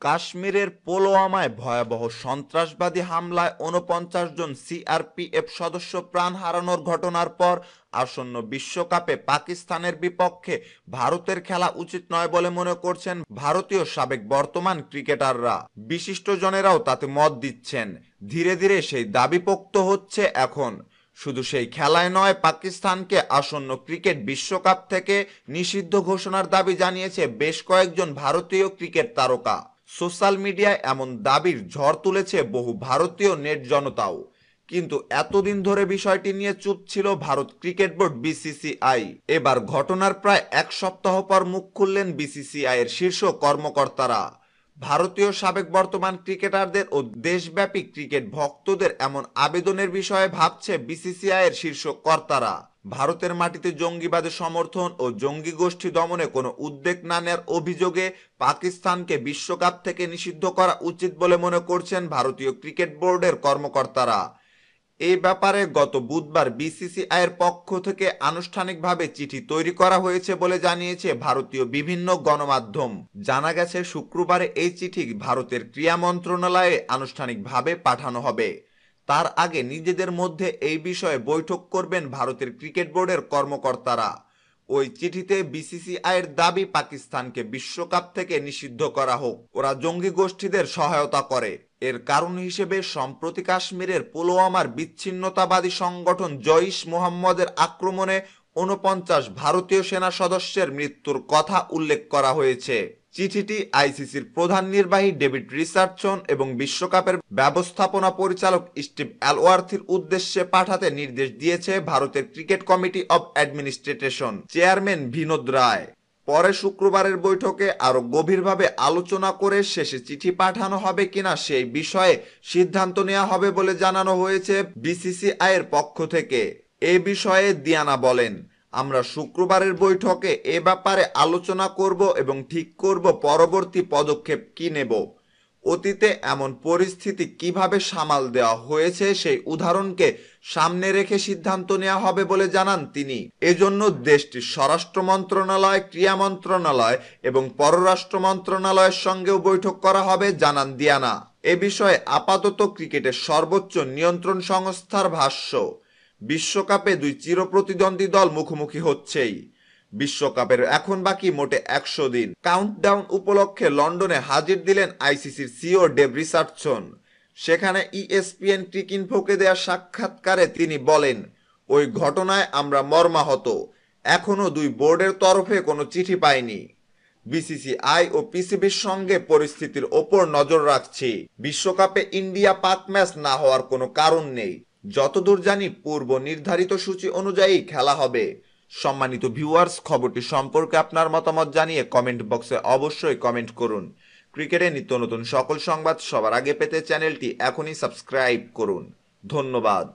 কাশ্মীরের পুলওয়ামায় ভয়াবহ সন্ত্রাসবাদী হামলায় ৪৯ জন সিআরপিএফ সদস্য প্রাণ হারানোর ঘটনার পর আসন্ন বিশ্বকাপে পাকিস্তানের বিপক্ষে ভারতের খেলা উচিত নয় বলে মনে করছেন ভারতীয় সাবেক বর্তমান ক্রিকেটাররা। বিশিষ্টজনেরাও তাতে মত দিচ্ছেন। ধীরে ধীরে সেই দাবি পোক্ত হচ্ছে এখন। শুধু সেই খেলায় নয়, পাকিস্তানকে আসন্ন ক্রিকেট বিশ্বকাপ থেকে নিষিদ্ধ ঘোষণার দাবি জানিয়েছে বেশ কয়েকজন ভারতীয় ক্রিকেট তারকা। সোশ্যাল মিডিয়ায় এমন দাবির ঝড় তুলেছে বহু ভারতীয় নেট জনতাও। কিন্তু এতদিন ধরে বিষয়টি নিয়ে চুপ ছিল ভারত ক্রিকেট বোর্ড বিসিসিআই। এবার ঘটনার প্রায় এক সপ্তাহ পর মুখ খুললেন বিসিসিআই এর শীর্ষ কর্মকর্তারা। ভারতীয় সাবেক বর্তমান ক্রিকেটারদের ও দেশব্যাপী ক্রিকেট ভক্তদের এমন আবেদনের বিষয়ে ভাবছে বিসিসিআই এর শীর্ষ কর্তারা। ভারতের মাটিতে জঙ্গিবাদের সমর্থন ও জঙ্গি গোষ্ঠী দমনে কোনো উদ্যোগ না নেওয়ার অভিযোগে পাকিস্তানকে বিশ্বকাপ থেকে নিষিদ্ধ করা উচিত বলে মনে করছেন ভারতীয় ক্রিকেট বোর্ডের কর্মকর্তারা। এই ব্যাপারে গত বুধবার বিসিসিআই এর পক্ষ থেকে আনুষ্ঠানিকভাবে চিঠি তৈরি করা হয়েছে বলে জানিয়েছে ভারতীয় বিভিন্ন গণমাধ্যম। জানা গেছে শুক্রবারে এই চিঠি ভারতের ক্রীড়া মন্ত্রণালয়ে আনুষ্ঠানিকভাবে পাঠানো হবে। তার আগে নিজেদের মধ্যে এই বিষয়ে বৈঠক করবেন ভারতের ক্রিকেট বোর্ডের কর্মকর্তারা। ওই চিঠিতে বিসিসিআই এর দাবি পাকিস্তানকে বিশ্বকাপ থেকে নিষিদ্ধ করা হোক। ওরা জঙ্গি গোষ্ঠীদের সহায়তা করে। এর কারণ হিসেবে সম্প্রতি কাশ্মীরের পুলওয়ামার বিচ্ছিন্নতাবাদী সংগঠন জইশ মোহাম্মদের আক্রমণে ৪৯ ভারতীয় সেনা সদস্যের মৃত্যুর কথা উল্লেখ করা হয়েছে। চিঠিটি আইসিসির প্রধান নির্বাহী ডেভিড রিচার্ডসন এবং বিশ্বকাপের ব্যবস্থাপনা পরিচালক স্টিভ অ্যালওয়ার্থির উদ্দেশ্যে পাঠাতে নির্দেশ দিয়েছে ভারতের cricket committee of administration chairman Vinod Rai. পরে শুক্রবারের বৈঠকে আরো গভীরভাবে আলোচনা করে শেষে চিঠি পাঠানো হবে কিনা সেই বিষয়ে সিদ্ধান্ত নেওয়া হবে বলে জানানো হয়েছে বিসিসিআই এর পক্ষ থেকে। এ বিষয়ে দিয়ানা বলেন, আমরা শুক্রবারের বৈঠকে এ ব্যাপারে আলোচনা করব এবং ঠিক করব পরবর্তী পদক্ষেপ কি নেব। অতীতে এমন পরিস্থিতি কিভাবে সামাল দেওয়া হয়েছে সেই উদাহরণকে সামনে রেখে সিদ্ধান্ত নেওয়া হবে বলে জানান তিনি। এজন্য দেশটির স্বরাষ্ট্র মন্ত্রণালয়, ক্রীড়া মন্ত্রণালয় এবং পররাষ্ট্র মন্ত্রণালয়ের সঙ্গেও বৈঠক করা হবে জানান দিয়ানা। এ বিষয়ে আপাতত ক্রিকেটের সর্বোচ্চ নিয়ন্ত্রণ সংস্থার ভাষ্য, বিশ্বকাপে দুই চিরপ্রতিদ্বন্দ্বী দল মুখোমুখি হচ্ছেই। বিশ্বকাপের এখন বাকি মোটে ১০০ দিন। কাউন্টডাউন উপলক্ষে লন্ডনে হাজির দিলেন আইসিসির সিইও ডেভ রিচার্ডসন। সেখানে ইএসপিএন ক্রিকইনফোকে দেয়া সাক্ষাৎকারে তিনি বলেন, ওই ঘটনায় আমরা মর্মাহত। এখনো দুই বোর্ডের তরফে কোনো চিঠি পাইনি। বিসিসিআই ও পিসিবির সঙ্গে পরিস্থিতির ওপর নজর রাখছি। বিশ্বকাপে ইন্ডিয়া পাক ম্যাচ না হওয়ার কোনো কারণ নেই। যতদূর জানি পূর্ব নির্ধারিত সূচি অনুযায়ী খেলা হবে। সম্মানিত ভিউয়ার্স, খবরটি সম্পর্কে আপনার মতামত জানিয়ে কমেন্ট বক্সে অবশ্যই কমেন্ট করুন। ক্রিকেটে নিত্য নতুন সকল সংবাদ সবার আগে পেতে চ্যানেলটি এখনই সাবস্ক্রাইব করুন। ধন্যবাদ।